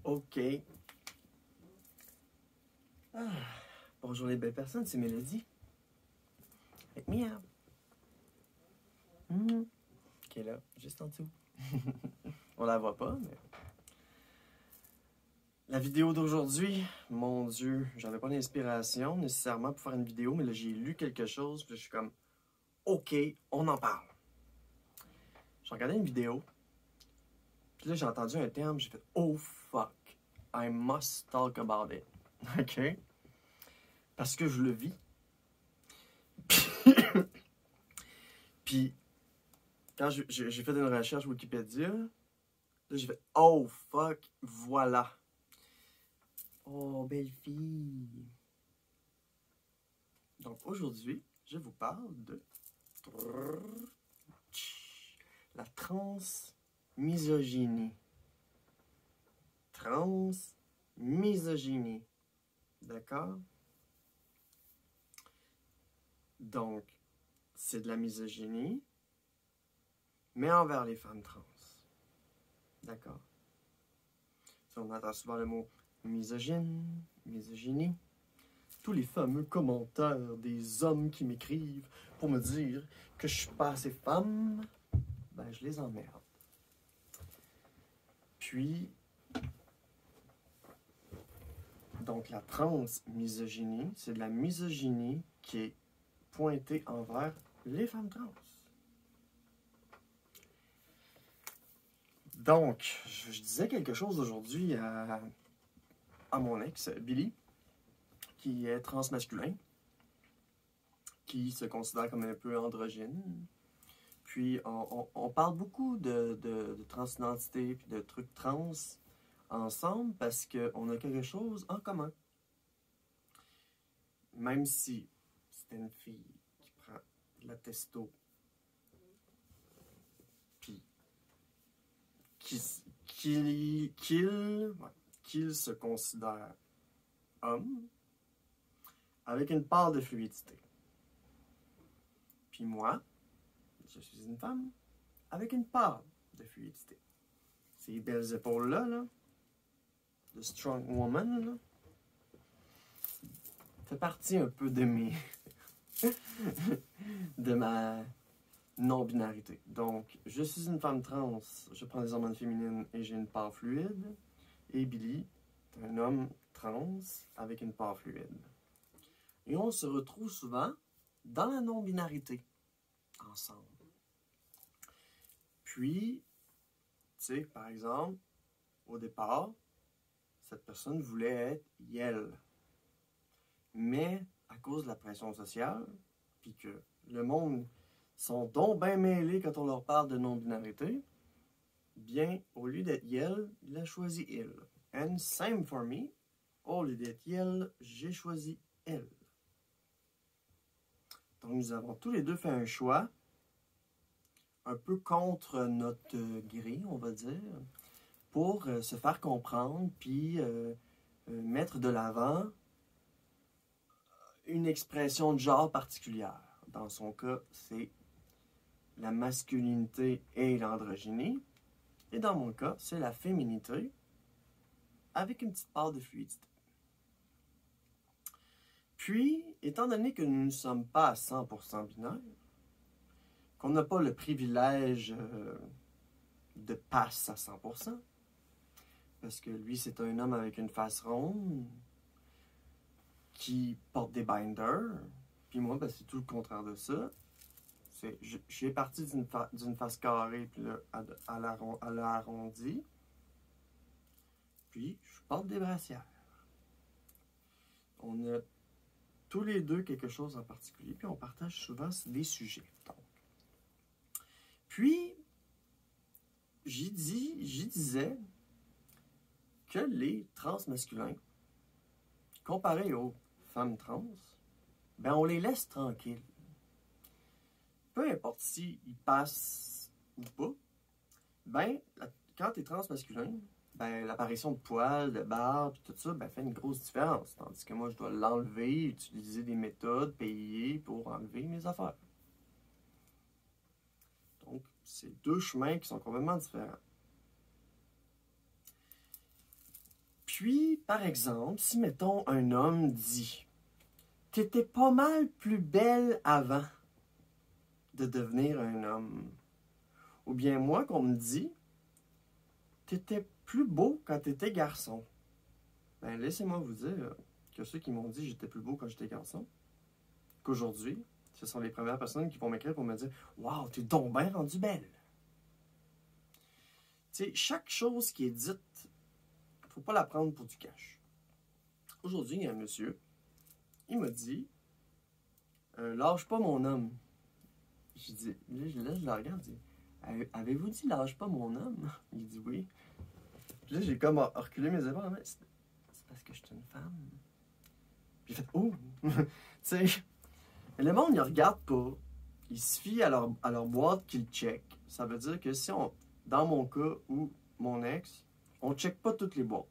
OK. Ah, bonjour les belles personnes, c'est Mélodie. Avec Miam. Qui est là, juste en dessous. On la voit pas, mais... La vidéo d'aujourd'hui, mon Dieu, j'avais pas d'inspiration nécessairement pour faire une vidéo, mais là j'ai lu quelque chose, puis je suis comme, OK, on en parle. J'ai regardé une vidéo, puis là j'ai entendu un terme, j'ai fait, oh fuck, I must talk about it. OK? Parce que je le vis. Puis, quand j'ai fait une recherche Wikipédia, là j'ai fait, oh fuck, voilà. Oh, belle fille. Donc aujourd'hui, je vous parle de la transmisogynie. Transmisogynie. D'accord? Donc, c'est de la misogynie, mais envers les femmes trans. D'accord? On entend souvent le mot misogyne, misogynie. Tous les fameux commentaires des hommes qui m'écrivent pour me dire que je suis pas assez femme, ben je les emmerde. Puis, donc la transmisogynie, c'est de la misogynie qui est pointée envers les femmes trans. Donc, je disais quelque chose aujourd'hui à mon ex, Billy, qui est transmasculin, qui se considère comme un peu androgyne. Puis, on parle beaucoup de transidentité et de trucs trans ensemble parce qu'on a quelque chose en commun. Même si c'est une fille qui prend de la testo, puis qu'il se considère homme, avec une part de fluidité. Puis moi, je suis une femme avec une part de fluidité. Ces belles épaules-là, là, de strong woman, là, fait partie un peu de de ma non-binarité. Donc, je suis une femme trans, je prends des hormones féminines et j'ai une part fluide. Et Billy est un homme trans avec une part fluide. Et on se retrouve souvent dans la non-binarité ensemble. Puis, tu sais, par exemple, au départ, cette personne voulait être Yel. Mais à cause de la pression sociale, puis que le monde sont donc bien mêlés quand on leur parle de non-binarité, bien, au lieu d'être Yel, il a choisi il. And same for me, au lieu d'être Yel, j'ai choisi elle. Donc nous avons tous les deux fait un choix, un peu contre notre grille, on va dire, pour se faire comprendre, puis mettre de l'avant une expression de genre particulière. Dans son cas, c'est la masculinité et l'androgynie. Et dans mon cas, c'est la féminité avec une petite part de fluidité. Puis, étant donné que nous ne sommes pas à 100% binaires, qu'on n'a pas le privilège de passe à 100%, parce que lui, c'est un homme avec une face ronde qui porte des binders, puis moi, ben, c'est tout le contraire de ça. Je suis parti d'une face carrée, puis là, elle a arrondi. Puis, je porte des brassières. On a tous les deux quelque chose en particulier, puis on partage souvent des sujets. Donc. Puis, j'y disais que les transmasculins, comparés aux femmes trans, ben on les laisse tranquilles. Peu importe s'ils passent ou pas, ben, quand tu es transmasculin, ben, l'apparition de poils, de barbe, tout ça, ben, fait une grosse différence. Tandis que moi, je dois l'enlever, utiliser des méthodes, payer pour enlever mes affaires. Donc, c'est deux chemins qui sont complètement différents. Puis, par exemple, si, mettons, un homme dit « T'étais pas mal plus belle avant de devenir un homme. » Ou bien moi, qu'on me dit « T'étais plus beau quand t'étais garçon. » Ben, laissez-moi vous dire que ceux qui m'ont dit « J'étais plus beau quand j'étais garçon », qu'aujourd'hui, ce sont les premières personnes qui vont m'écrire pour me dire « Wow, t'es donc bien rendue belle. » Tu sais, chaque chose qui est dite, faut pas la prendre pour du cash. Aujourd'hui, il y a un monsieur, il m'a dit lâche pas mon homme. J'ai dit, là, je le regarde, je dis avez-vous dit lâche pas mon homme? Il dit oui. Puis là, j'ai comme reculé mes épaules, mais c'est parce que je suis une femme. Puis j'ai fait oh! Tu sais, le monde, il regarde pas. Il se fie à leur boîte qu'ils check. Ça veut dire que si on, dans mon cas ou mon ex, on check pas toutes les boîtes.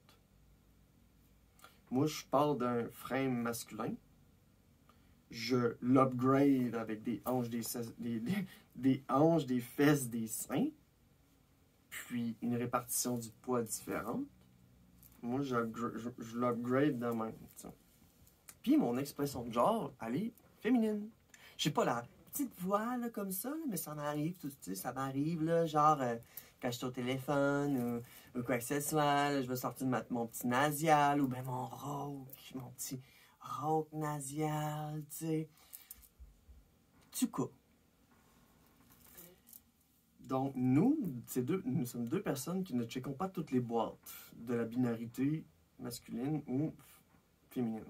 Moi, je parle d'un frame masculin. Je l'upgrade avec des hanches, des hanches, des fesses, des seins. Puis une répartition du poids différente. Moi, je l'upgrade de même. T'sais. Puis mon expression de genre, elle est féminine. J'ai pas la petite voix là, comme ça, là, mais ça m'arrive, ça m'arrive, là, genre quand je suis au téléphone ou quoi que ce soit, là, je veux sortir de mon petit nasial ou bien mon petit rauque nasial, tu sais. Tu coupes. Donc, nous sommes deux personnes qui ne checkons pas toutes les boîtes de la binarité masculine ou féminine.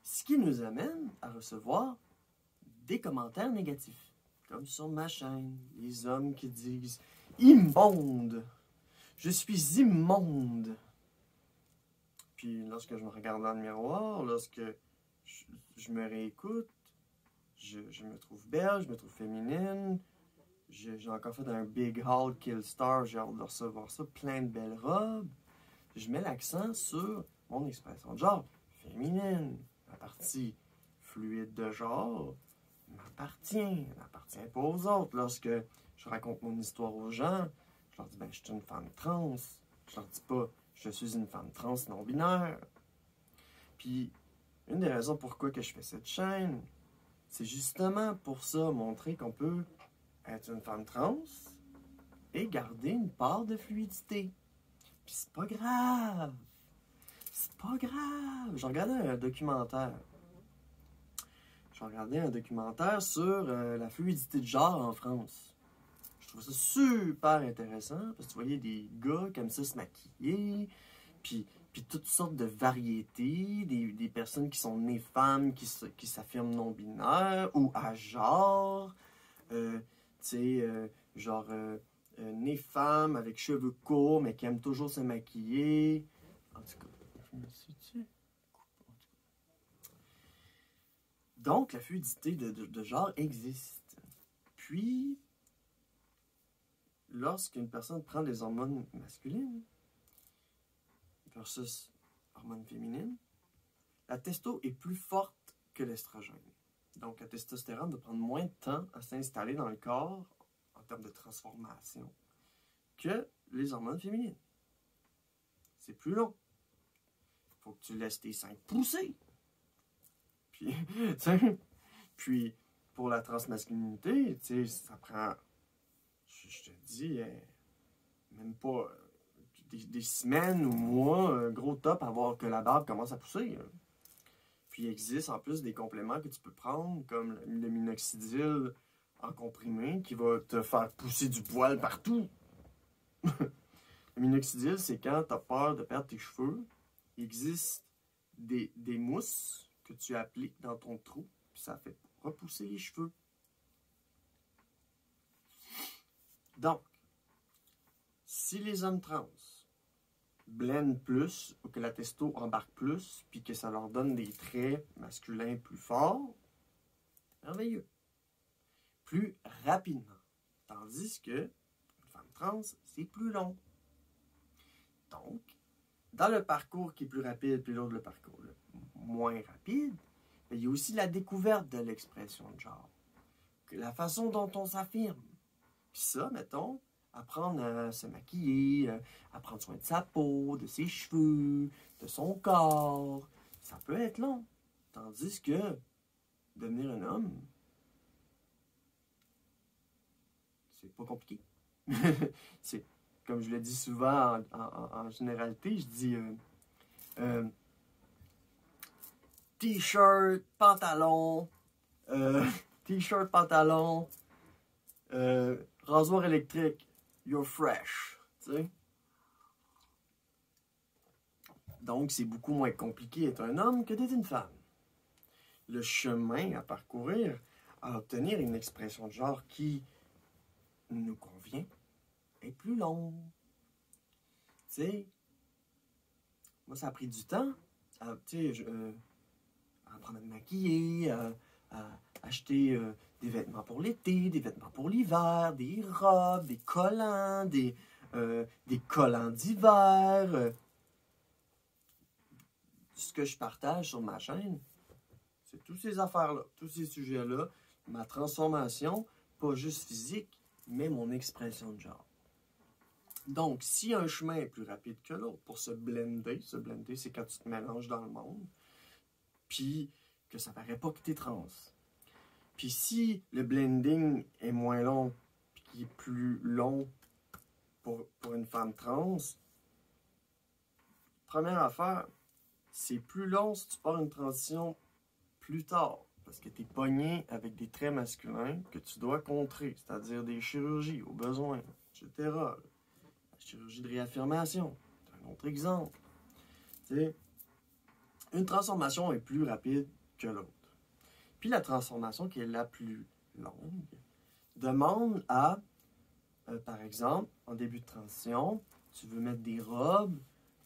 Ce qui nous amène à recevoir des commentaires négatifs. Comme sur ma chaîne, les hommes qui disent « Immonde! Je suis immonde! » Puis lorsque je me regarde dans le miroir, lorsque je me réécoute, je me trouve belle, je me trouve féminine. J'ai encore fait un big haul Kill Star, j'ai hâte de recevoir ça, plein de belles robes. Je mets l'accent sur mon expression de genre féminine. La partie fluide de genre m'appartient pas aux autres. Lorsque je raconte mon histoire aux gens, je leur dis ben je suis une femme trans. Je leur dis pas je suis une femme trans non-binaire. Puis une des raisons pourquoi que je fais cette chaîne, c'est justement pour ça, montrer qu'on peut être une femme trans et garder une part de fluidité. Puis c'est pas grave. C'est pas grave. Je regardais un documentaire. Sur la fluidité de genre en France. Je trouvais ça super intéressant parce que tu voyais des gars comme ça se maquiller, puis toutes sortes de variétés, des personnes qui sont nées femmes, qui s'affirment non-binaires ou à genre. Née femme avec cheveux courts, mais qui aime toujours se maquiller. En tout cas, je me suis-tu? Donc, la fluidité de genre existe. Puis, lorsqu'une personne prend des hormones masculines versus hormones féminines, la testo est plus forte que l'estrogène. Donc, la testostérone va prendre moins de temps à s'installer dans le corps en termes de transformation que les hormones féminines. C'est plus long. Il faut que tu laisses tes seins pousser. Puis pour la transmasculinité, ça prend, je te dis, même pas des semaines ou mois, un gros top à voir que la barbe commence à pousser. Puis il existe en plus des compléments que tu peux prendre, comme le minoxidil en comprimé, qui va te faire pousser du poil partout. Le minoxidil, c'est quand tu as peur de perdre tes cheveux. Il existe des mousses que tu appliques dans ton trou, puis ça fait repousser les cheveux. Donc, si les hommes trans blendent plus, ou que la testo embarque plus, puis que ça leur donne des traits masculins plus forts, merveilleux. Plus rapidement. Tandis que une femme trans, c'est plus long. Donc, dans le parcours qui est plus rapide, puis l'autre le parcours moins rapide, il y a aussi la découverte de l'expression de genre. La façon dont on s'affirme. Puis ça, mettons, apprendre à se maquiller, à prendre soin de sa peau, de ses cheveux, de son corps. Ça peut être long. Tandis que devenir un homme, c'est pas compliqué. C'est, comme je le dis souvent en généralité, je dis t-shirt, pantalon, t-shirt, pantalon, rasoir électrique, you're fresh. Tu sais? Donc, c'est beaucoup moins compliqué d'être un homme que d'être une femme. Le chemin à parcourir, à obtenir une expression de genre qui nous convient, est plus long. Tu sais, moi, ça a pris du temps à apprendre à me maquiller, à acheter des vêtements pour l'été, des vêtements pour l'hiver, des robes, des collants d'hiver. Ce que je partage sur ma chaîne, c'est toutes ces affaires-là, tous ces sujets-là, ma transformation, pas juste physique, mais mon expression de genre. Donc, si un chemin est plus rapide que l'autre pour se blender, c'est quand tu te mélanges dans le monde, puis que ça paraît pas que tu es trans. Puis si le blending est moins long, puis qu'il est plus long pour une femme trans, première affaire, c'est plus long si tu pars une transition plus tard, parce que tu es pogné avec des traits masculins que tu dois contrer, c'est-à-dire des chirurgies au besoin, etc. La chirurgie de réaffirmation, c'est un autre exemple. T'sais, une transformation est plus rapide que l'autre. Puis la transformation qui est la plus longue demande à, par exemple, en début de transition, tu veux mettre des robes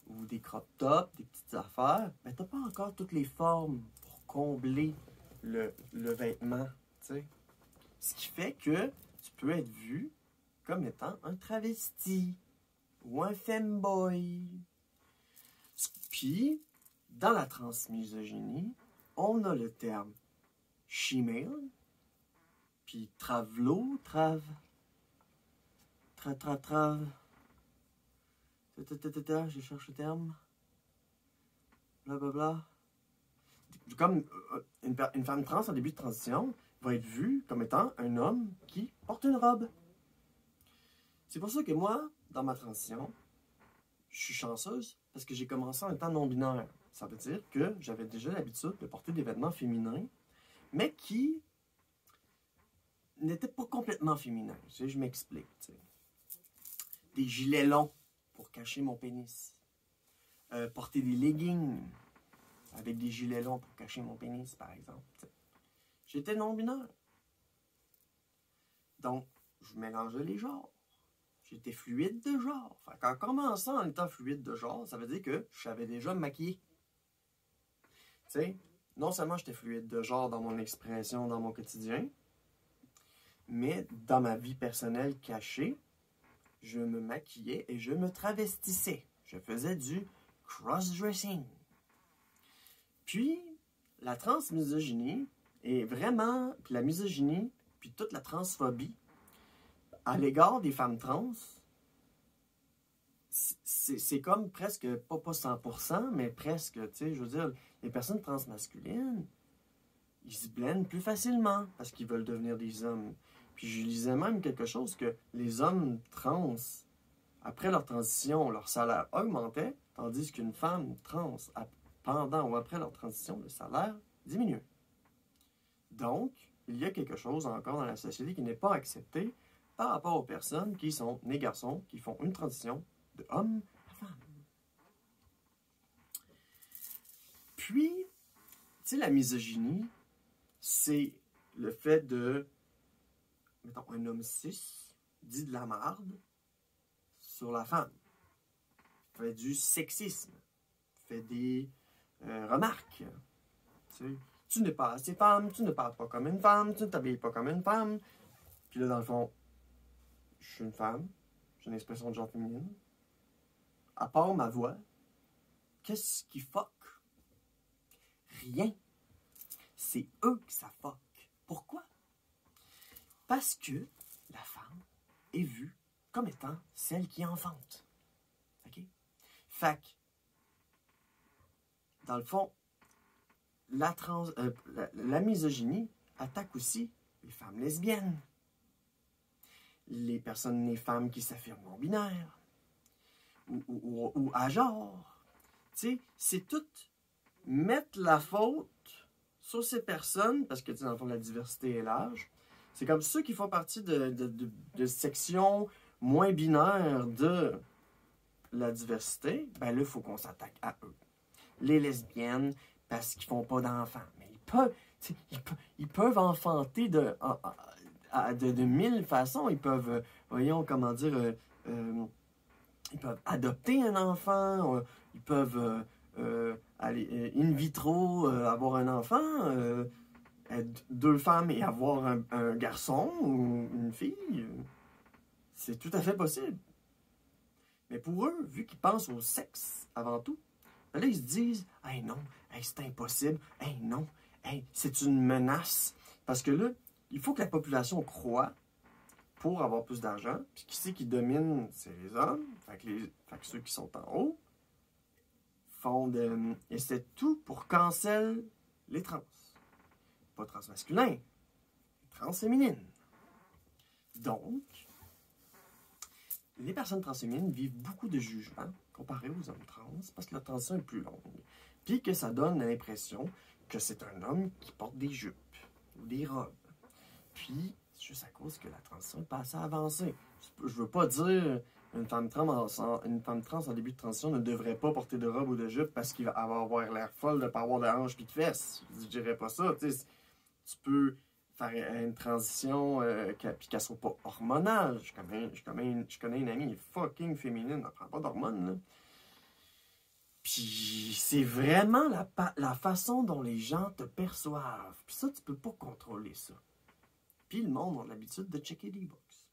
ou des crop tops, des petites affaires, mais tu n'as pas encore toutes les formes pour combler le vêtement. T'sais. Ce qui fait que tu peux être vu comme étant un travesti ou un femboy. Puis, dans la transmisogynie, on a le terme she-male, puis travelo, je cherche le terme, blablabla. Comme une femme trans en début de transition va être vue comme étant un homme qui porte une robe. C'est pour ça que moi, dans ma transition, je suis chanceuse parce que j'ai commencé en étant non-binaire. Ça veut dire que j'avais déjà l'habitude de porter des vêtements féminins, mais qui n'étaient pas complètement féminins. Tu sais, je m'explique. Tu sais. Des gilets longs pour cacher mon pénis. Porter des leggings avec des gilets longs pour cacher mon pénis, par exemple. Tu sais. J'étais non-binaire. Donc, je mélangeais les genres. J'étais fluide de genre. Fait qu'en commençant en étant fluide de genre, ça veut dire que je savais déjà me maquiller. Tu sais, non seulement j'étais fluide de genre dans mon expression, dans mon quotidien, mais dans ma vie personnelle cachée, je me maquillais et je me travestissais. Je faisais du cross-dressing. Puis, la transmisogynie est vraiment, puis la misogynie, puis toute la transphobie, à l'égard des femmes trans, c'est comme presque, pas 100%, mais presque, tu sais, je veux dire, les personnes transmasculines, ils se blendent plus facilement parce qu'ils veulent devenir des hommes. Puis je lisais même quelque chose que les hommes trans, après leur transition, leur salaire augmentait, tandis qu'une femme trans, pendant ou après leur transition, le salaire diminuait. Donc, il y a quelque chose encore dans la société qui n'est pas accepté par rapport aux personnes qui sont nés garçons, qui font une transition de homme à femme. Puis, tu sais, la misogynie, c'est le fait de, mettons, un homme cis dit de la marde sur la femme, fait du sexisme, fait des remarques. Tu sais, tu n'es pas assez femme, tu ne parles pas comme une femme, tu ne t'habilles pas comme une femme. Puis là, dans le fond, je suis une femme, j'ai une expression de genre féminine. À part ma voix, qu'est-ce qui fuck? Rien. C'est eux que ça fuck. Pourquoi? Parce que la femme est vue comme étant celle qui enfante. OK? Fait que, dans le fond, la misogynie attaque aussi les femmes lesbiennes, les femmes qui s'affirment non-binaires ou à genre. Tu sais, c'est tout mettre la faute sur ces personnes, parce que, tu sais, dans le fond, la diversité est large. C'est comme ceux qui font partie de sections moins binaires de la diversité, ben là, il faut qu'on s'attaque à eux. Les lesbiennes, parce qu'ils font pas d'enfants. Mais ils peuvent enfanter de mille façons. Ils peuvent, voyons, comment dire, ils peuvent adopter un enfant, ils peuvent aller in vitro, avoir un enfant, être deux femmes et avoir un garçon ou une fille. C'est tout à fait possible. Mais pour eux, vu qu'ils pensent au sexe avant tout, ben là, ils se disent « Hey non, hey, c'est impossible, hey non, hey, c'est une menace. » Parce que là, il faut que la population croît pour avoir plus d'argent. Puis qui c'est qui domine? C'est les hommes. Fait que ceux qui sont en haut font de... Et c'est tout pour cancel les trans. Pas transmasculins, transféminines. Donc, les personnes transféminines vivent beaucoup de jugements comparé aux hommes trans parce que la transition est plus longue. Puis que ça donne l'impression que c'est un homme qui porte des jupes ou des robes. Puis, c'est juste à cause que la transition est pas assez avancée. Je veux pas dire une femme trans en début de transition ne devrait pas porter de robe ou de jupe parce qu'il va avoir l'air folle de ne pas avoir de hanches puis de fesses. Je dirais pas ça. Tu peux faire une transition puis qu'elle soit pas hormonale. Je connais une amie fucking féminine, elle prend pas d'hormones, là. Puis c'est vraiment la façon dont les gens te perçoivent. Puis ça, tu peux pas contrôler ça. Puis le monde a l'habitude de checker des box.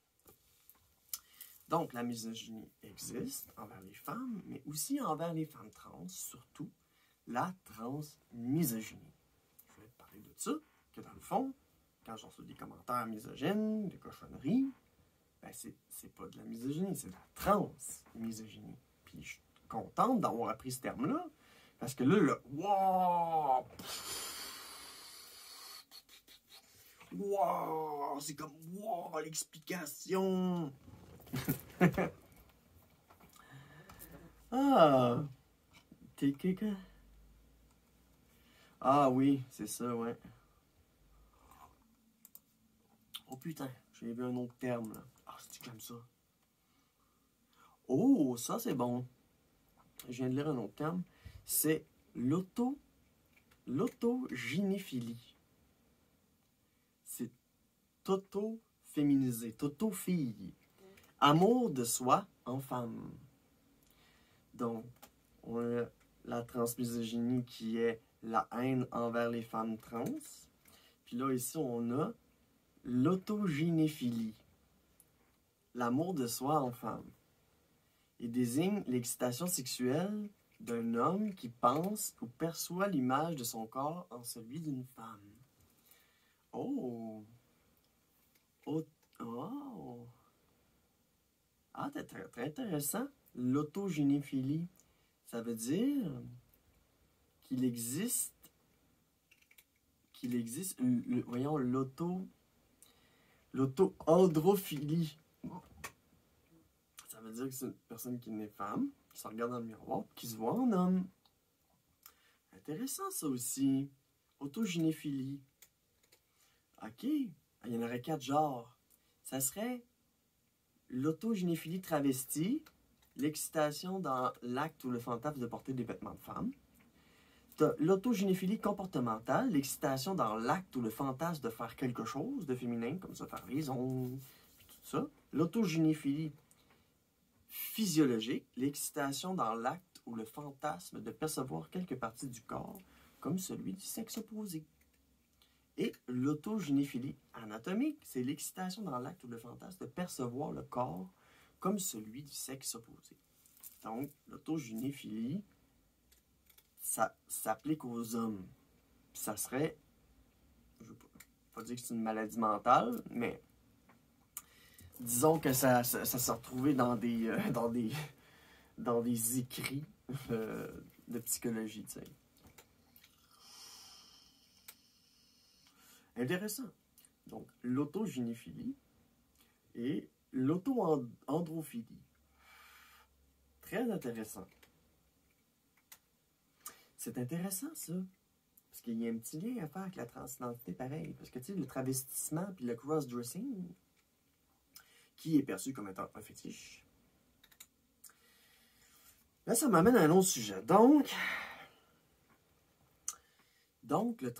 Donc la misogynie existe envers les femmes, mais aussi envers les femmes trans, surtout la transmisogynie. Je vais te parler de ça, que dans le fond, quand j'en reçois des commentaires misogynes, des cochonneries, ben c'est pas de la misogynie, c'est de la transmisogynie. Puis je suis contente d'avoir appris ce terme-là, parce que là, le « wow! Wow! » c'est comme « wow! » l'explication. Ah! T'es quelqu'un? Ah oui, c'est ça, ouais. Oh putain, j'ai vu un autre terme, là. Ah, c'est comme ça. Oh, ça c'est bon. Je viens de lire un autre terme. C'est l'autogynéphilie. C'est toto-féminisé, toto-fille. Amour de soi en femme. Donc, on a la transmisogynie qui est la haine envers les femmes trans. Puis là, ici, on a l'autogynéphilie. L'amour de soi en femme. Il désigne l'excitation sexuelle d'un homme qui pense ou perçoit l'image de son corps en celui d'une femme. Oh! Oh! Ah, c'est très, très intéressant. L'autogynéphilie. Ça veut dire qu'il existe, voyons, l'auto-androphilie. Ça veut dire que c'est une personne qui est femme, qui se regarde dans le miroir, qui se voit en homme. Intéressant, ça aussi. Autogynéphilie. OK. Il y en aurait 4 genres. Ça serait l'autogynéphilie travestie, l'excitation dans l'acte ou le fantasme de porter des vêtements de femme. T'as l'autogynéphilie comportementale, l'excitation dans l'acte ou le fantasme de faire quelque chose de féminin, comme ça, faire les ongles, tout ça. L'autogynéphilie physiologique, l'excitation dans l'acte ou le fantasme de percevoir quelque partie du corps, comme celui du sexe opposé. Et l'autogynéphilie anatomique, c'est l'excitation dans l'acte ou le fantasme de percevoir le corps comme celui du sexe opposé. Donc, l'autogynéphilie, ça s'applique aux hommes. Puis ça serait, je ne veux pas dire que c'est une maladie mentale, mais disons que ça s'est retrouvé dans des écrits de psychologie, tu sais. Intéressant. Donc, l'autogynéphilie et l'auto-androphilie. Très intéressant. C'est intéressant, ça. Parce qu'il y a un petit lien à faire avec la transidentité, pareil. Parce que, tu sais, le travestissement puis le cross-dressing, qui est perçu comme étant un fétiche. Là, ça m'amène à un autre sujet. Donc le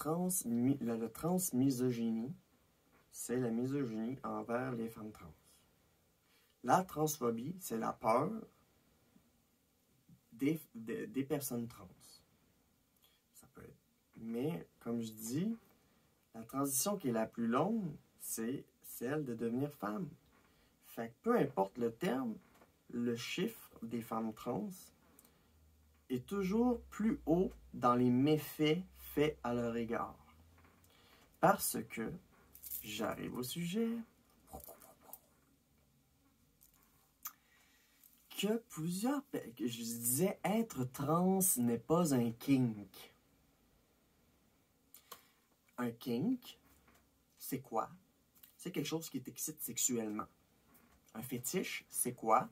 transmisogynie, c'est la misogynie envers les femmes trans. La transphobie, c'est la peur des personnes trans. Ça peut être. Mais, comme je dis, la transition qui est la plus longue, c'est celle de devenir femme. Fait que peu importe le terme, le chiffre des femmes trans est toujours plus haut dans les méfaits faits à leur égard. Parce que, j'arrive au sujet, que je disais, être trans n'est pas un kink. Un kink, c'est quoi? C'est quelque chose qui t'excite sexuellement. Un fétiche, c'est quoi?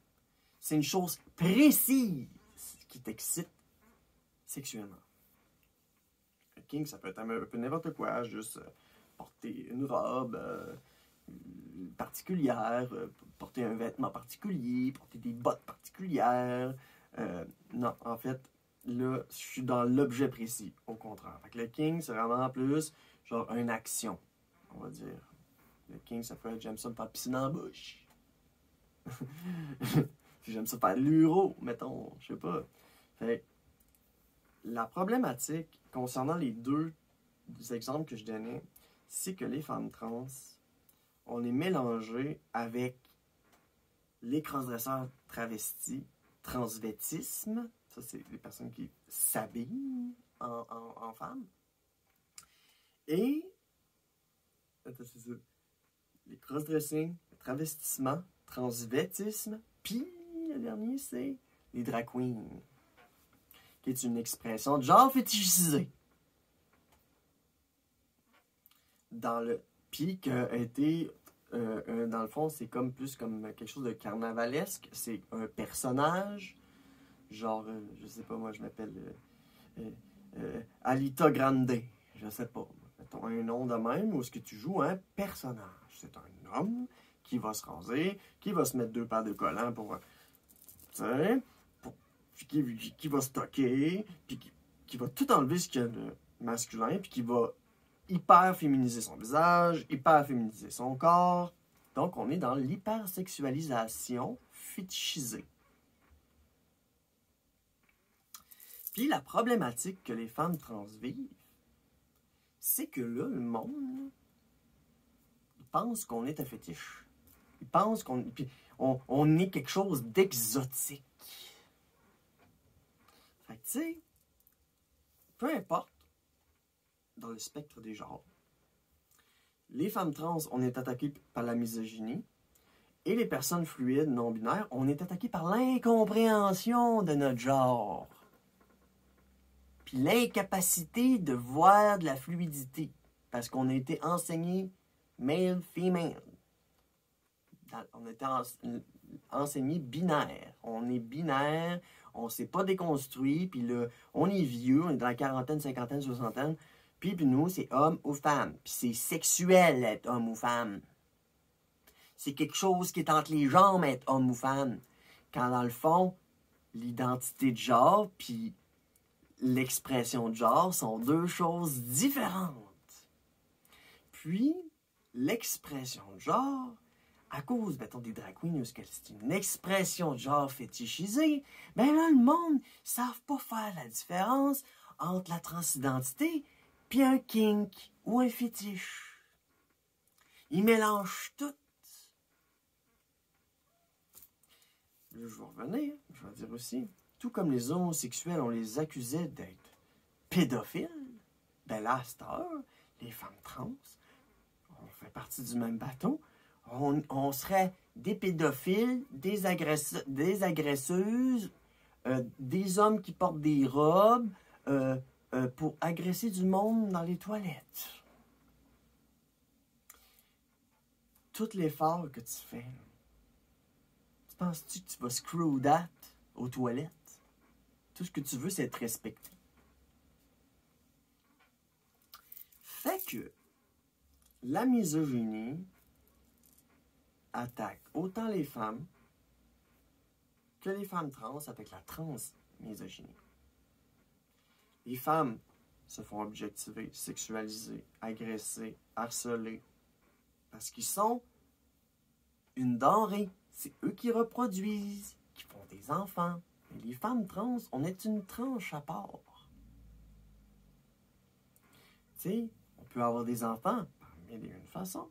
C'est une chose précise qui t'excite sexuellement. Un kink, ça peut être un peu n'importe quoi, juste porter une robe particulière, porter un vêtement particulier, porter des bottes particulières. Non, en fait, là, je suis dans l'objet précis, au contraire. Fait que le kink, c'est vraiment plus genre une action, on va dire. Le kink, ça peut être j'aime ça me faire pisser dans la bouche. J'aime ça faire de l'uro, mettons, je sais pas. Fait la problématique concernant les deux exemples que je donnais, c'est que les femmes trans, on est mélangé avec les transgresseurs travestis, transvêtisme, ça c'est les personnes qui s'habillent en femmes, et attends, c'est ça, les cross-dressing, travestissement, transvêtisme, puis le dernier c'est les drag queens, qui est une expression de genre fétichisé. Dans le puis qui a été dans le fond, c'est comme plus comme quelque chose de carnavalesque. C'est un personnage, genre, je sais pas, moi, je m'appelle Alita Grande. Je sais pas. Mettons un nom de même où est-ce que tu joues un personnage. C'est un homme qui va se raser, qui va se mettre 2 paires de collants pour, tu sais, qui va stocker, puis qui va tout enlever ce qu'il y a de masculin, puis qui va hyper féminiser son visage, hyper féminiser son corps. Donc, on est dans l'hypersexualisation fétichisée. Puis, la problématique que les femmes trans vivent, c'est que là, le monde, il pense qu'on est un fétiche. Il pense qu'on est quelque chose d'exotique. Fait que, tu sais, peu importe, dans le spectre des genres, les femmes trans, on est attaquées par la misogynie, et les personnes fluides non-binaires, on est attaquées par l'incompréhension de notre genre. Puis l'incapacité de voir de la fluidité, parce qu'on a été enseigné male, female. On a été enseigné binaire. On est binaire, on ne s'est pas déconstruit, puis là, on est vieux, on est dans la quarantaine, cinquantaine, soixantaine. Puis nous, c'est homme ou femme. Puis c'est sexuel être homme ou femme. C'est quelque chose qui est entre les jambes être homme ou femme. Quand dans le fond, l'identité de genre puis l'expression de genre sont 2 choses différentes. Puis, l'expression de genre, à cause, mettons, des drag queens, où c'est une expression de genre fétichisée, ben là, le monde ne savent pas faire la différence entre la transidentité puis un kink ou un fétiche. Ils mélangent tout. Là, je vais revenir, je vais dire aussi, tout comme les homosexuels, on les accusait d'être pédophiles, ben là, à cette heure, les femmes trans, on fait partie du même bateau, on serait des pédophiles, des agresseuses, des hommes qui portent des robes pour agresser du monde dans les toilettes. Tout l'effort que tu fais, tu penses-tu que tu vas screw that aux toilettes? Tout ce que tu veux, c'est être respecté. Fait que la misogynie attaque autant les femmes que les femmes trans avec la transmisogynie. Les femmes se font objectiver, sexualiser, agresser, harceler, parce qu'ils sont une denrée. C'est eux qui reproduisent, qui font des enfants. Et les femmes trans, on est une tranche à part. Tu sais, on peut avoir des enfants par mille et une façons,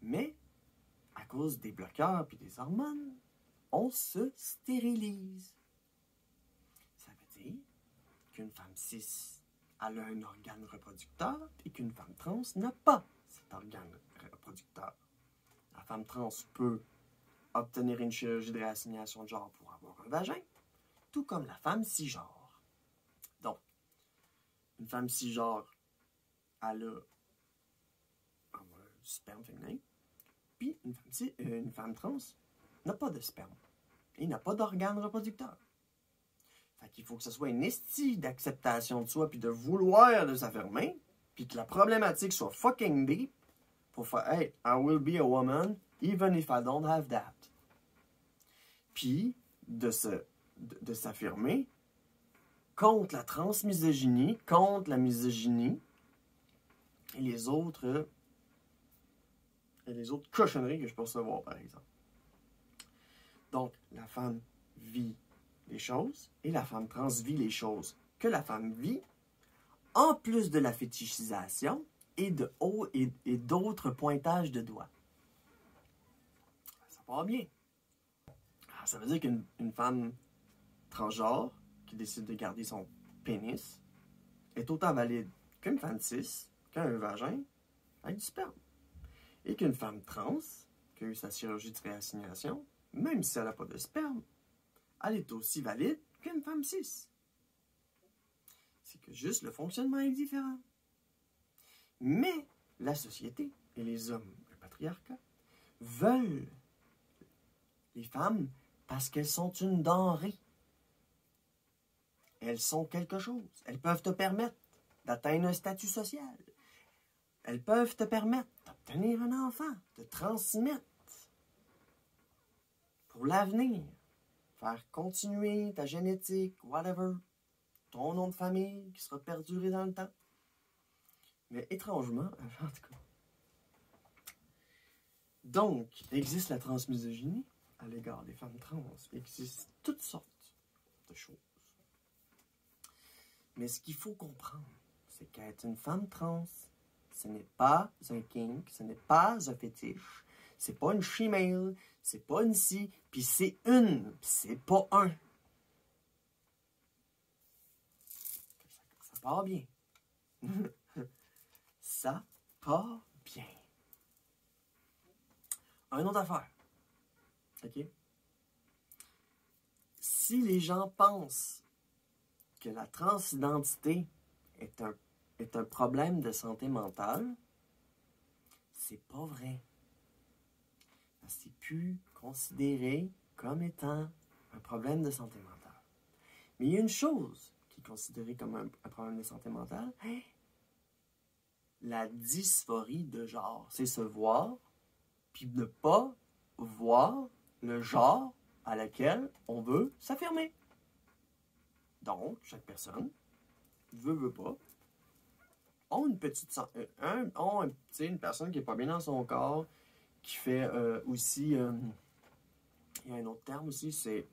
mais à cause des bloqueurs et des hormones, on se stérilise. Ça veut dire qu'une femme cis a un organe reproducteur et qu'une femme trans n'a pas cet organe reproducteur. La femme trans peut obtenir une chirurgie de réassignation de genre pour avoir un vagin, tout comme la femme cisgenre. Donc, une femme cisgenre, elle a un sperme féminin, puis une femme trans n'a pas de sperme et n'a pas d'organe reproducteur. Fait qu'il faut que ce soit une estie d'acceptation de soi puis de vouloir de s'affirmer, puis que la problématique soit fucking deep pour faire « Hey, I will be a woman even if I don't have that ». Puis de s'affirmer contre la transmisogynie, contre la misogynie et les autres cochonneries que je peux recevoir, par exemple. Donc, la femme vit les choses et la femme trans vit les choses que la femme vit, en plus de la fétichisation et d'autres pointages de doigts. Ça part bien. Ça veut dire qu'une femme transgenre qui décide de garder son pénis est autant valide qu'une femme cis, qu'un vagin avec du sperme. Et qu'une femme trans qui a eu sa chirurgie de réassignation, même si elle n'a pas de sperme, elle est aussi valide qu'une femme cis. C'est que juste le fonctionnement est différent. Mais la société et les hommes, le patriarcat, veulent les femmes parce qu'elles sont une denrée. Elles sont quelque chose. Elles peuvent te permettre d'atteindre un statut social. Elles peuvent te permettre d'obtenir un enfant, de transmettre pour l'avenir, faire continuer ta génétique, whatever, ton nom de famille qui sera perduré dans le temps. Mais étrangement, en tout cas. Donc, existe la transmisogynie à l'égard des femmes trans. Il existe toutes sortes de choses. Mais ce qu'il faut comprendre, c'est qu'être une femme trans, ce n'est pas un kink, ce n'est pas un fétiche, c'est pas une she-male, c'est pas une ci, puis c'est une, puis c'est pas un. Ça part bien. Ça part bien. Une autre affaire. OK? Si les gens pensent que la transidentité est un problème de santé mentale, c'est pas vrai. C'est plus considéré comme étant un problème de santé mentale. Mais il y a une chose qui est considérée comme un problème de santé mentale, la dysphorie de genre. C'est se voir, puis ne pas voir le genre à laquelle on veut s'affirmer. Donc, chaque personne, veut pas, ont une petite... une personne qui n'est pas bien dans son corps, qui fait aussi... il y a un autre terme aussi, c'est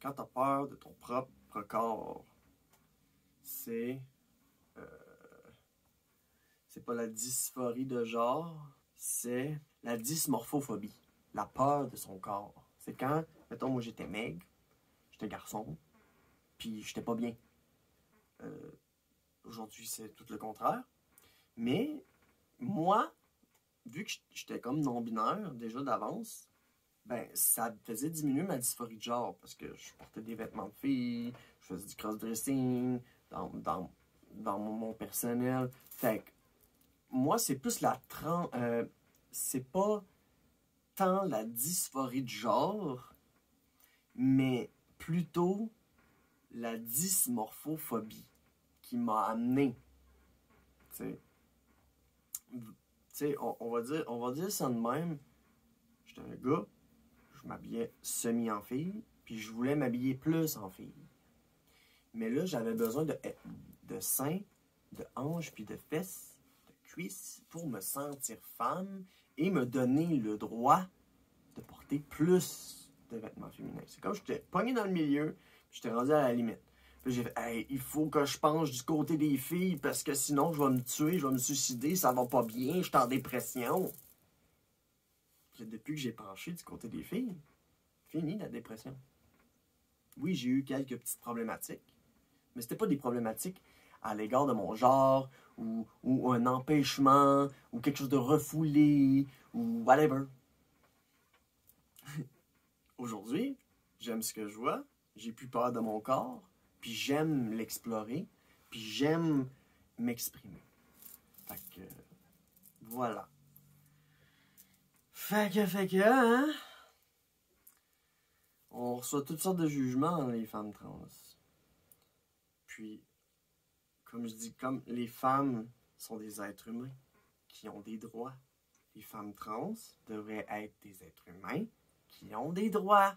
quand tu as peur de ton propre corps. C'est pas la dysphorie de genre, c'est la dysmorphophobie, la peur de son corps. C'est quand, mettons, moi j'étais maigre, j'étais garçon, puis j'étais pas bien. Aujourd'hui, c'est tout le contraire. Mais moi, vu que j'étais comme non-binaire déjà d'avance, ben ça faisait diminuer ma dysphorie de genre parce que je portais des vêtements de fille, je faisais du cross-dressing dans mon personnel. Fait que moi, c'est plus c'est pas tant la dysphorie de genre, mais plutôt la dysmorphophobie qui m'a amené. Tu sais, on va dire ça de même. J'étais un gars, je m'habillais semi en fille, puis je voulais m'habiller plus en fille. Mais là, j'avais besoin de seins, de hanches, puis de fesses, de cuisses, pour me sentir femme et me donner le droit de porter plus de vêtements féminins. C'est comme j'étais pogné dans le milieu, puis j'étais rendu à la limite. Puis j'ai fait, hey, il faut que je penche du côté des filles parce que sinon je vais me tuer, je vais me suicider, ça va pas bien, je suis en dépression. Puis depuis que j'ai penché du côté des filles, fini la dépression. Oui, j'ai eu quelques petites problématiques, mais c'était pas des problématiques à l'égard de mon genre, ou un empêchement, ou quelque chose de refoulé, ou whatever. Aujourd'hui, j'aime ce que je vois, j'ai plus peur de mon corps, puis j'aime l'explorer, puis j'aime m'exprimer. Fait que, voilà. Fait que, hein? On reçoit toutes sortes de jugements dans les femmes trans. Puis, comme je dis, comme les femmes sont des êtres humains qui ont des droits, les femmes trans devraient être des êtres humains qui ont des droits.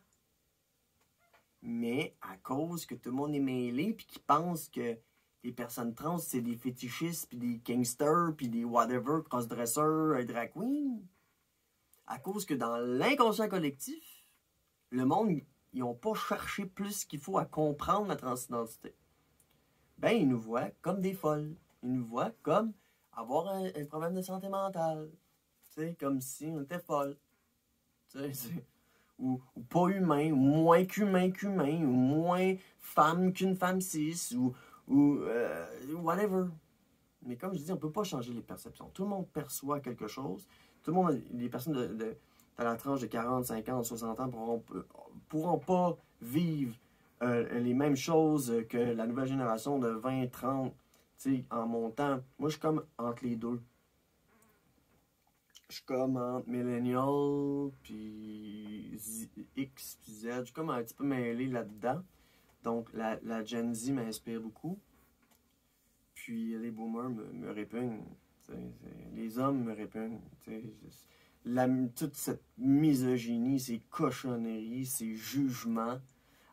Mais à cause que tout le monde est mêlé puis qui pense que les personnes trans, c'est des fétichistes, puis des gangsters, puis des whatever, crossdressers, drag queens, à cause que dans l'inconscient collectif, le monde, ils n'ont pas cherché plus qu'il faut à comprendre la transidentité. Ben, ils nous voient comme des folles. Ils nous voient comme avoir un problème de santé mentale. Tu sais, comme si on était folle. Tu sais, ou pas humain, ou moins qu'humain, ou moins femme qu'une femme cis, ou whatever. Mais comme je dis, on ne peut pas changer les perceptions. Tout le monde perçoit quelque chose. Tout le monde, les personnes dans la tranche de 40, 50, 60 ans pourront pas vivre les mêmes choses que la nouvelle génération de 20, 30, tu sais, en montant. Moi, je suis comme entre les deux. Je suis comme entre Millennial, puis X, puis Z. Je suis comme un petit peu mêlé là-dedans. Donc, la Gen Z m'inspire beaucoup. Puis, les boomers me répugnent. Les hommes me répugnent. Toute cette misogynie, ces cochonneries, ces jugements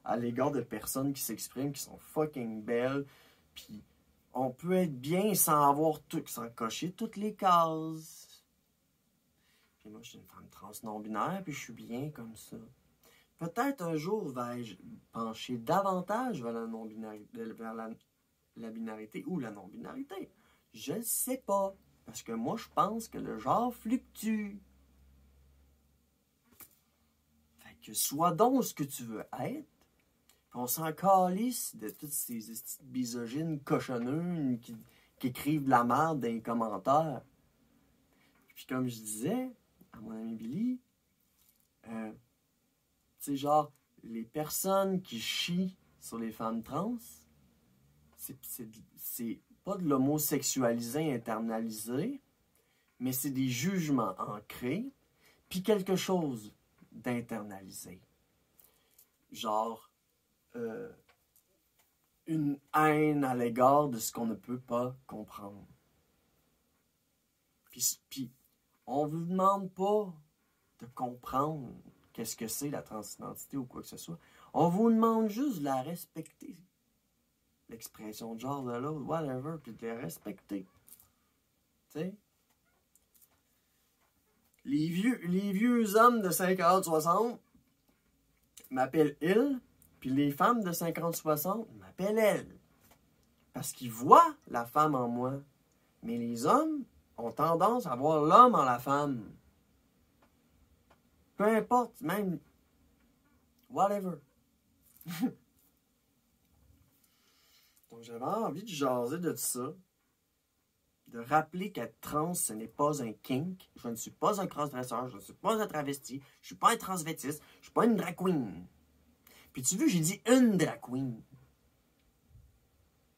à l'égard de personnes qui s'expriment, qui sont fucking belles. Puis, on peut être bien sans sans cocher toutes les cases. Puis moi, je suis une femme trans non-binaire, puis je suis bien comme ça. Peut-être un jour vais-je pencher davantage vers la binarité ou la non-binarité. Je ne sais pas. Parce que moi, je pense que le genre fluctue. Fait que sois donc ce que tu veux être. Puis on s'en calisse de toutes ces misogynes cochonneuses qui écrivent de la merde dans les commentaires. Puis comme je disais à mon ami Billy, tu sais, genre, les personnes qui chient sur les femmes trans, c'est pas de l'homosexualisé internalisé, mais c'est des jugements ancrés, puis quelque chose d'internalisé. Genre, une haine à l'égard de ce qu'on ne peut pas comprendre. Puis on vous demande pas de comprendre qu'est-ce que c'est la transidentité ou quoi que ce soit. On vous demande juste de la respecter. L'expression de genre de l'autre, whatever, puis de la respecter. Tu sais? Les vieux hommes de 50-60 m'appellent il, puis les femmes de 50-60 m'appellent elle. Parce qu'ils voient la femme en moi. Mais les hommes ont tendance à voir l'homme en la femme. Peu importe, même whatever. Donc j'avais envie de jaser de ça. de rappeler qu'être trans, ce n'est pas un kink. Je ne suis pas un crossdresseur, je ne suis pas un travesti, je ne suis pas un transvestiste, je ne suis pas une drag queen. Puis tu veux, j'ai dit une drag queen.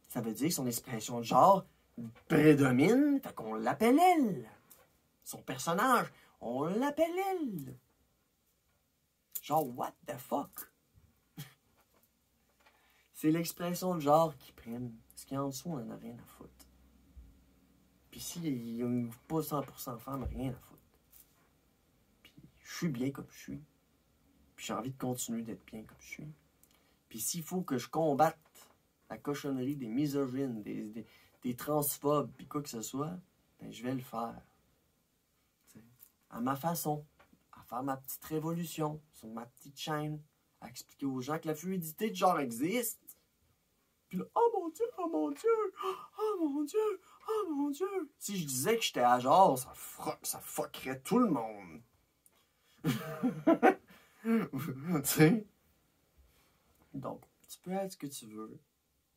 Ça veut dire que son expression de genre prédomine, fait qu'on l'appelle elle. Son personnage, on l'appelle elle. Genre, what the fuck? C'est l'expression de genre qui prime. Ce qu'il y a en dessous, on n'en a rien à foutre. Puis s'il n'y a pas 100% femme, rien à foutre. Puis je suis bien comme je suis. Puis j'ai envie de continuer d'être bien comme je suis. Puis s'il faut que je combatte la cochonnerie des misogynes, des transphobes, puis quoi que ce soit, ben je vais le faire. T'sais, à ma façon. À faire ma petite révolution sur ma petite chaîne. À expliquer aux gens que la fluidité de genre existe. Puis là, oh mon Dieu, oh mon Dieu, oh mon Dieu, oh mon Dieu. Si je disais que j'étais à genre, ça fuckerait tout le monde. Tu sais? Donc, tu peux être ce que tu veux.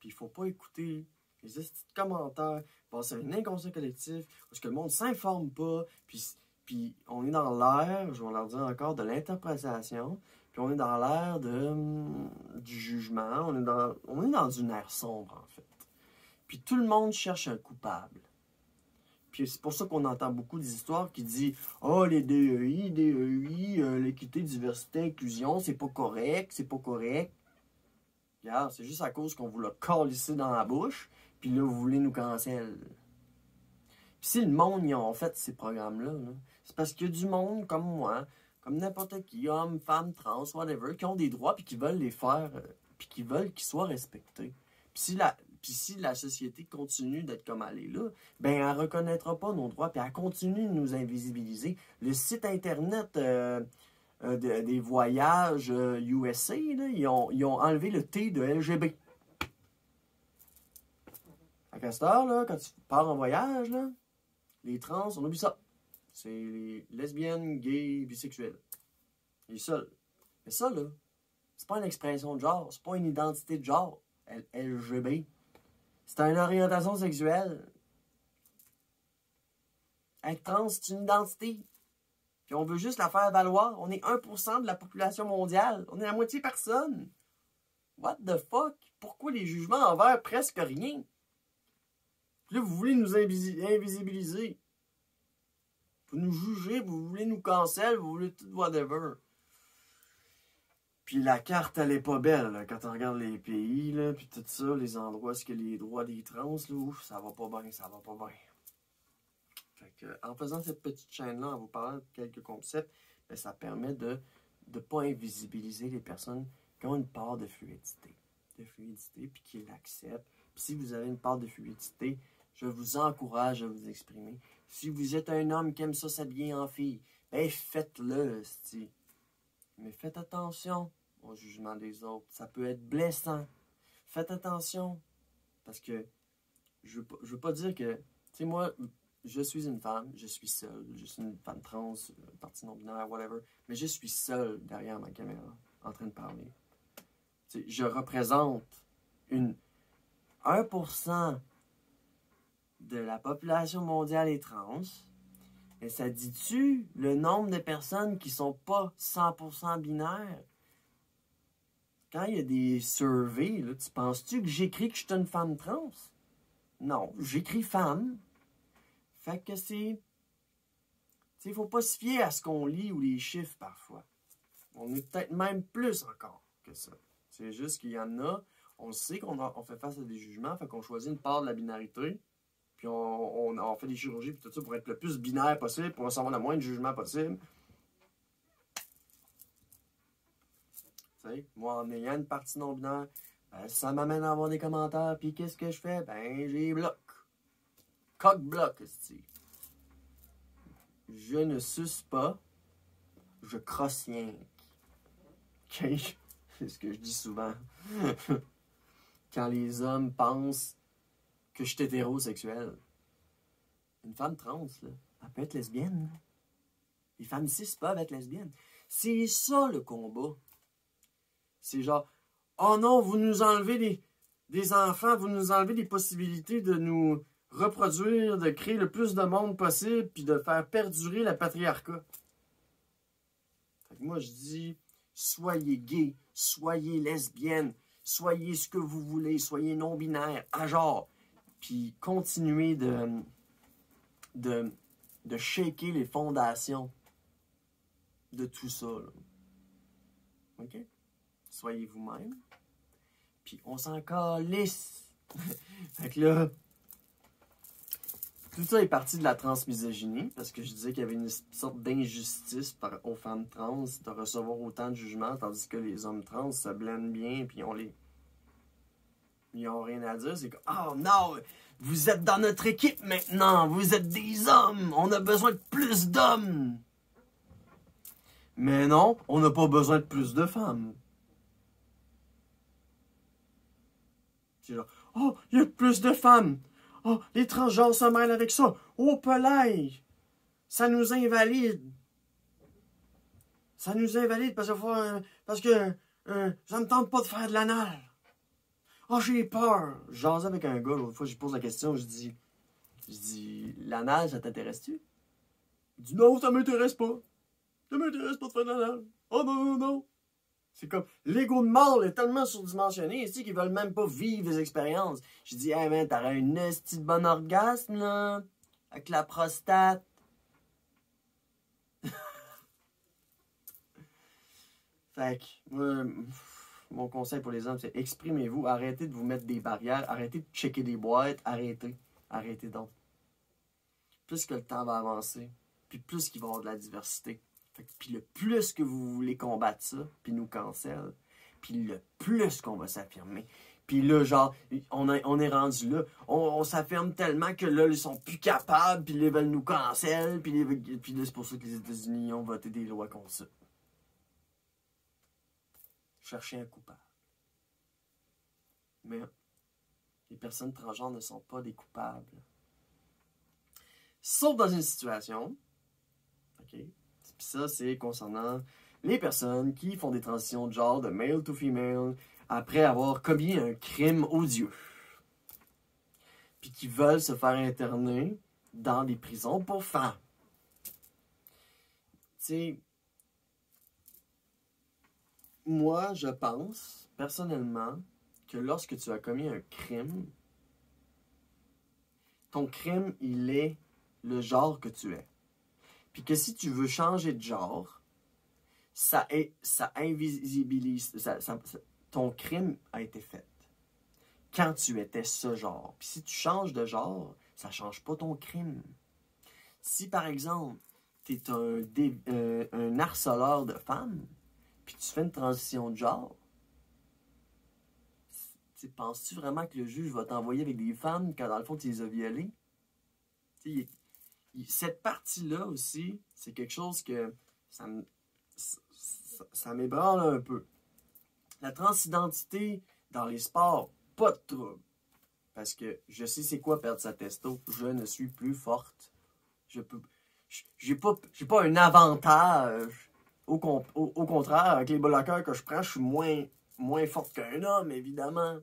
Puis il faut pas écouter les petits commentaires, passer un inconscient collectif, parce que le monde s'informe pas, puis on est dans l'air, je vais leur dire encore, de l'interprétation, puis on est dans l'air du jugement, on est dans une ère sombre, en fait. Puis tout le monde cherche un coupable. Puis c'est pour ça qu'on entend beaucoup d'histoires qui disent « Oh, les DEI, l'équité, diversité, inclusion, c'est pas correct, c'est pas correct. » Regarde, c'est juste à cause qu'on vous l'a calissé dans la bouche, puis là, vous voulez nous cancel. Puis si le monde, ils ont fait ces programmes-là, là, c'est parce qu'il y a du monde comme moi, comme n'importe qui, homme, femme, trans, whatever, qui ont des droits, puis qui veulent les faire, puis qui veulent qu'ils soient respectés. Puis si la société continue d'être comme elle est là, ben elle ne reconnaîtra pas nos droits, puis elle continue de nous invisibiliser. Le site Internet des voyages USA, là, ils ont enlevé le T de LGB. À Castor, là, quand tu pars en voyage, là, les trans, on oublie ça. C'est les lesbiennes, gays, bisexuels. Les seuls. Mais ça, là, c'est pas une expression de genre, c'est pas une identité de genre, LGB. C'est une orientation sexuelle. Être trans, c'est une identité. Puis on veut juste la faire valoir. On est 1% de la population mondiale. On est la moitié personne. What the fuck? Pourquoi les jugements envers presque rien? Puis là, vous voulez nous invisibiliser. Vous nous jugez, vous voulez nous cancel, vous voulez tout whatever. Puis la carte, elle est pas belle, là, quand on regarde les pays, là, puis tout ça, les endroits, est-ce que les droits des trans, là, ouf, ça va pas bien, ça va pas bien. Fait que, en faisant cette petite chaîne-là, en vous parlant de quelques concepts, bien, ça permet de ne pas invisibiliser les personnes qui ont une part de fluidité, puis qui l'acceptent. Puis si vous avez une part de fluidité, je vous encourage à vous exprimer. Si vous êtes un homme qui aime ça s'habiller en fille, ben faites-le, c'ti. Mais faites attention au jugement des autres. Ça peut être blessant. Faites attention. Parce que je veux pas dire que... Tu sais, moi, je suis une femme, je suis seule. Je suis une femme trans, partie non-binaire, whatever. Mais je suis seule derrière ma caméra, en train de parler. Tu sais, je représente 1% de la population mondiale est trans. Mais ça dit-tu le nombre de personnes qui sont pas 100% binaires? Quand il y a des surveys, là, tu penses-tu que j'écris que je suis une femme trans? Non, j'écris femme. Fait que c'est... Tu sais, faut pas se fier à ce qu'on lit ou les chiffres parfois. On est peut-être même plus encore que ça. C'est juste qu'il y en a, on sait qu'on fait face à des jugements, fait qu'on choisit une part de la binarité. Puis on fait des chirurgies puis tout ça pour être le plus binaire possible, pour recevoir le moins de jugement possible. Tu sais, moi, en ayant une partie non-binaire, ben, ça m'amène à avoir des commentaires. Puis qu'est-ce que je fais? Ben, j'ai bloc. Coq-bloc, c'est-tu. Je ne suce pas, je crosse rien. OK? C'est ce que je dis souvent. Quand les hommes pensent que je suis hétérosexuel. Une femme trans, là, elle peut être lesbienne. Là. Les femmes cis peuvent être lesbiennes. C'est ça le combat. C'est genre, oh non, vous nous enlevez des enfants, vous nous enlevez des possibilités de nous reproduire, de créer le plus de monde possible, puis de faire perdurer le patriarcat. Fait que moi, je dis, soyez gay, soyez lesbienne, soyez ce que vous voulez, soyez non-binaire, à genre, puis continuez de shaker les fondations de tout ça. Là. OK? Soyez vous-même. Puis on s'en calisse. Fait que là, tout ça est parti de la transmisogynie, parce que je disais qu'il y avait une sorte d'injustice aux femmes trans de recevoir autant de jugements, tandis que les hommes trans se blendent bien, puis ils n'ont rien à dire. C'est que, oh non, vous êtes dans notre équipe maintenant, vous êtes des hommes, on a besoin de plus d'hommes. Mais non, on n'a pas besoin de plus de femmes. C'est genre, oh, il y a plus de femmes. Oh, les transgenres se mêlent avec ça. Oh, pelay! Ça nous invalide. Ça nous invalide parce que ça me tente pas de faire de l'anal. Oh, j'ai peur. J'asais avec un gars, l'autre fois, je lui pose la question, je dis, l'anal, ça t'intéresse-tu? Il dit, non, ça m'intéresse pas. Ça m'intéresse pas de faire de l'anal. Oh, non, non, non. C'est comme, l'ego de mort est tellement surdimensionné ici qu'ils veulent même pas vivre les expériences. Je dis, hey man, t'aurais une esti de bon orgasme, là, avec la prostate. Fait que, mon conseil pour les hommes, c'est exprimez-vous, arrêtez de vous mettre des barrières, arrêtez de checker des boîtes, arrêtez donc. Plus que le temps va avancer, puis plus qu'il va y avoir de la diversité. Puis le plus que vous voulez combattre ça, puis nous cancel, puis le plus qu'on va s'affirmer. Puis là, genre, on est rendu là, on s'affirme tellement que là, ils sont plus capables, puis ils veulent nous cancel, puis là, c'est pour ça que les États-Unis ont voté des lois contre ça. Chercher un coupable. Mais les personnes transgenres ne sont pas des coupables. Sauf dans une situation, OK? Puis ça, c'est concernant les personnes qui font des transitions de genre de male to female après avoir commis un crime odieux. Puis qui veulent se faire interner dans des prisons pour femmes. Tu sais, moi, je pense, personnellement, que lorsque tu as commis un crime, ton crime, il est le genre que tu es. Puis que si tu veux changer de genre, ça invisibilise, ton crime a été fait quand tu étais ce genre. Puis si tu changes de genre, ça change pas ton crime. Si par exemple, tu es un harceleur de femmes, puis tu fais une transition de genre, penses-tu vraiment que le juge va t'envoyer avec des femmes quand dans le fond tu les as violées? Cette partie-là aussi, c'est quelque chose que ça m'ébranle un peu. La transidentité dans les sports, pas de trouble. Parce que je sais c'est quoi perdre sa testo. Je ne suis plus forte. J'ai pas un avantage. Au contraire, avec les bloqueurs que je prends, je suis moins forte qu'un homme, évidemment.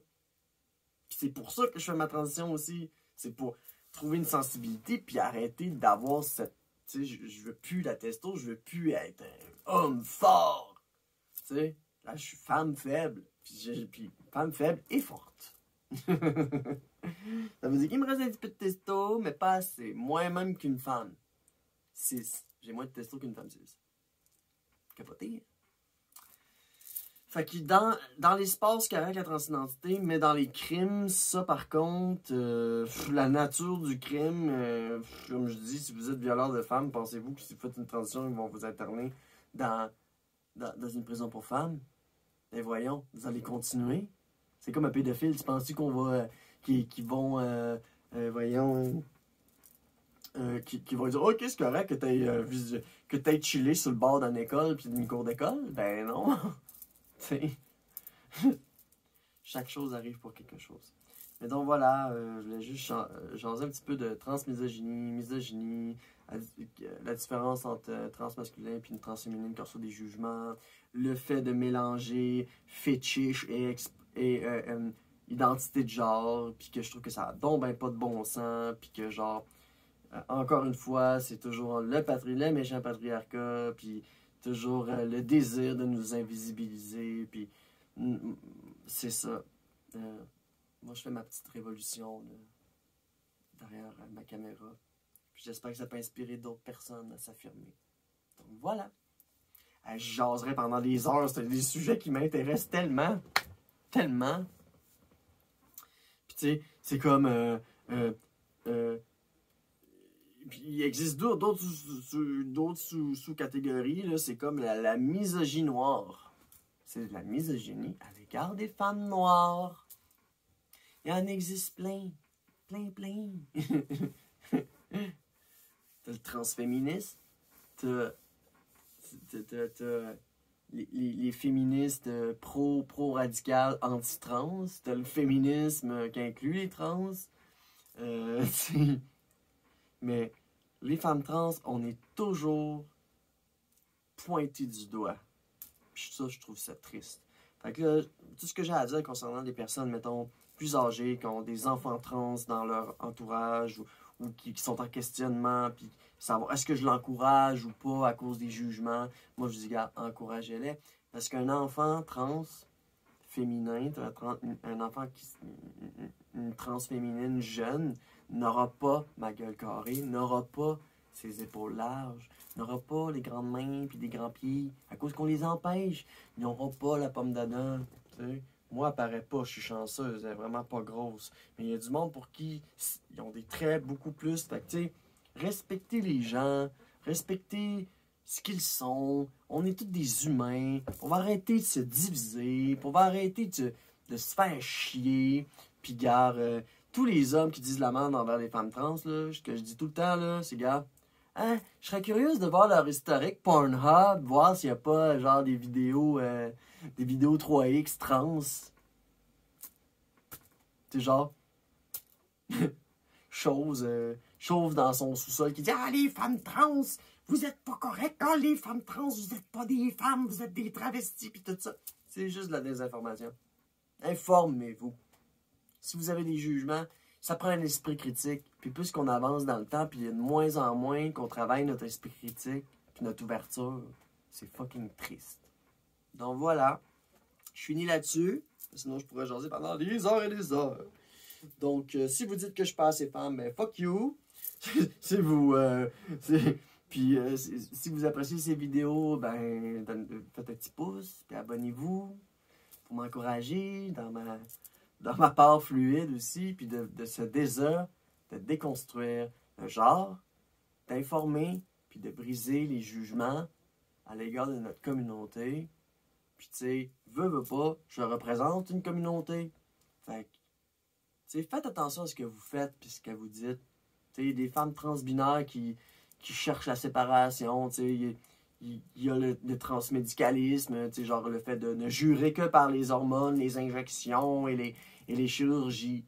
Puis c'est pour ça que je fais ma transition aussi. C'est pour trouver une sensibilité puis arrêter d'avoir cette... Tu sais, je veux plus la testo, je veux plus être un homme fort. Tu sais, là, je suis femme faible. Puis femme faible et forte. Ça veut dire qu'il me reste un petit peu de testo, mais pas assez. Moins même qu'une femme. 6. J'ai moins de testo qu'une femme 6. Capoté. Fait que dans les sports, c'est correct la transidentité, mais dans les crimes, ça par contre, la nature du crime, comme je dis, si vous êtes violeur de femmes, pensez-vous que si vous faites une transition, ils vont vous interner dans une prison pour femmes? Et voyons, vous allez continuer. C'est comme un pédophile, tu penses-tu qu'on va... qui vont... voyons... qui vont dire « Ok, c'est correct que t'aies chillé sur le bord d'une école puis d'une cour d'école? » Ben non! Chaque chose arrive pour quelque chose. Mais donc voilà, je voulais juste jaser un petit peu de transmisogynie, misogynie, la différence entre transmasculin et une transféminine qui reçoit des jugements, le fait de mélanger fétiche et identité de genre, puis que je trouve que ça a donc ben pas de bon sens, puis que genre, encore une fois, c'est toujours le méchant patriarcat, puis toujours le désir de nous invisibiliser, puis c'est ça. Moi, je fais ma petite révolution là, derrière ma caméra. Puis j'espère que ça peut inspirer d'autres personnes à s'affirmer. Donc voilà. Je jaserais pendant des heures, c'est des sujets qui m'intéressent tellement. Tellement. Puis tu sais, c'est comme... puis il existe d'autres sous-catégories, là, c'est comme la misogynie noire. C'est de la misogynie à l'égard des femmes noires. Il y en existe plein. Plein, plein. T'as le transféminisme, t'as les féministes pro-radicales anti-trans, t'as le féminisme qui inclut les trans. Mais les femmes trans, on est toujours pointés du doigt. Puis ça, je trouve ça triste. Fait que là, tout ce que j'ai à dire concernant les personnes, mettons, plus âgées, qui ont des enfants trans dans leur entourage ou qui sont en questionnement, puis savoir est-ce que je l'encourage ou pas à cause des jugements. Moi, je dis, gars, encouragez-les. Parce qu'un enfant trans féminin, un enfant une trans féminine jeune, n'aura pas ma gueule carrée, n'aura pas ses épaules larges, n'aura pas les grandes mains puis des grands pieds, à cause qu'on les empêche. Ils n'auront pas la pomme d'Adam, tu sais. Moi, elle paraît pas, je suis chanceuse, elle est vraiment pas grosse. Mais il y a du monde pour qui ils ont des traits beaucoup plus. Fait que, tu sais, respectez les gens, respectez ce qu'ils sont. On est tous des humains. On va arrêter de se diviser, on va arrêter de se faire chier. Puis, gars, tous les hommes qui disent la merde envers les femmes trans, là, ce que je dis tout le temps, là, c'est, gars, hein, je serais curieuse de voir leur historique Pornhub, voir s'il n'y a pas, genre, des vidéos 3X trans. C'est genre, chose dans son sous-sol qui dit « Ah, les femmes trans, vous êtes pas corrects. Ah, les femmes trans, vous êtes pas des femmes, vous êtes des travestis. » Puis tout ça. C'est juste de la désinformation. Informez-vous. Si vous avez des jugements, ça prend un esprit critique. Puis plus qu'on avance dans le temps, puis il y a de moins en moins qu'on travaille notre esprit critique, puis notre ouverture, c'est fucking triste. Donc voilà. Je finis là-dessus. Sinon, je pourrais jaser pendant des heures et des heures. Donc, si vous dites que je passe ces femmes, ben fuck you. Si vous... Puis, si vous appréciez ces vidéos, ben faites un petit pouce, puis abonnez-vous pour m'encourager dans ma part fluide aussi, puis de ce désir de déconstruire le genre, d'informer, puis de briser les jugements à l'égard de notre communauté. Puis, tu sais, veux pas, je représente une communauté. Fait que, tu sais, faites attention à ce que vous faites puis ce que vous dites. Tu sais, des femmes transbinaires qui cherchent la séparation, tu sais, il y a le transmédicalisme, tu sais, genre le fait de ne jurer que par les hormones, les injections et les chirurgies.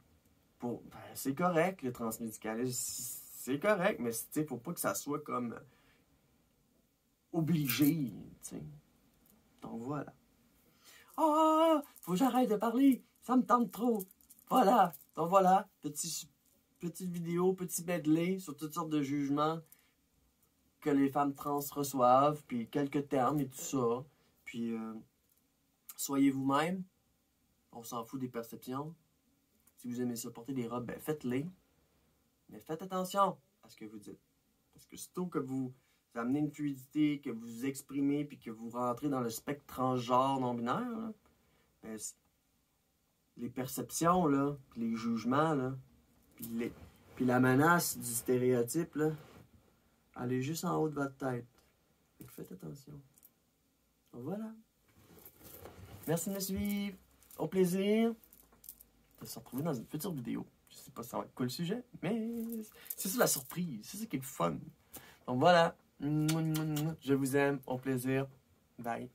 Ben, c'est correct, le transmédicalisme, c'est correct, mais tu sais, faut pas que ça soit comme obligé, tu sais. Donc voilà. Ah, faut que j'arrête de parler, ça me tente trop. Voilà, donc voilà, petite vidéo, petit medley sur toutes sortes de jugements que les femmes trans reçoivent, puis quelques termes et tout ça. Puis, soyez vous-même, on s'en fout des perceptions. Si vous aimez ça, porter des robes, ben faites-les. Mais faites attention à ce que vous dites. Parce que sitôt que vous amenez une fluidité, que vous exprimez, puis que vous rentrez dans le spectre transgenre non-binaire, là, ben, les perceptions, là, puis les jugements, là, puis la menace du stéréotype, là, elle est juste en haut de votre tête. Donc faites attention. Donc voilà. Merci de me suivre. Au plaisir de se retrouver dans une future vidéo. Je sais pas si ça va être quoi le sujet, mais c'est ça la surprise. C'est ça qui est le fun. Donc voilà. Je vous aime. Au plaisir. Bye.